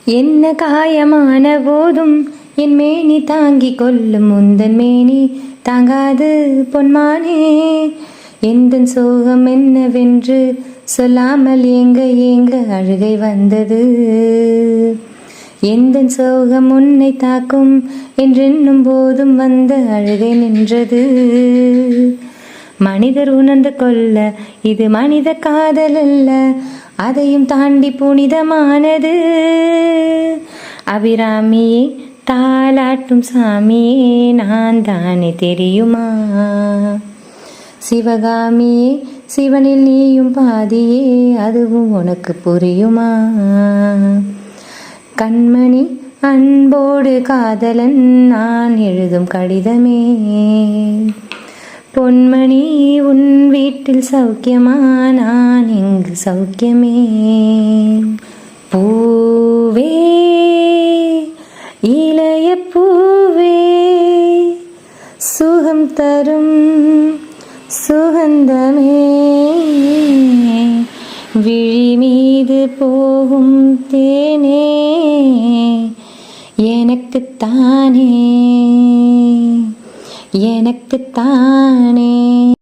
என்ன காயமான போதும் என் மேனி தாங்கிக் கொள்ளும் முந்தன் மேனி தாங்காது பொன்மானே. எந்தன் சோகம் என்னவென்று சொல்லாமல் ஏங்க ஏங்க அழுகை வந்தது. எந்தன் சோகம் உன்னை தாக்கும் என்றென்னும் போதும் வந்த அழுகை நின்றது. மனிதர் உணர்ந்து கொள்ள இது மனித காதல் அல்ல, அதையும் தாண்டி புனிதமானது. அபிராமியே தாலாட்டும் சாமியே நான் தானே தெரியுமா? சிவகாமியே சிவனில் நீயும் பாதியே அதுவும் உனக்கு புரியுமா? கண்மணி அன்போடு காதலன் நான் எழுதும் கடிதமே. பொன்மணி உன் வீட்டில் சௌக்கியமா? நான் இங்கு சௌக்கியமே. பூவே இளைய பூவே சுகம் தரும் சுகந்தமே. விழி மீது போகும் தேனே எனக்குத்தானே எனக்குத்தானே.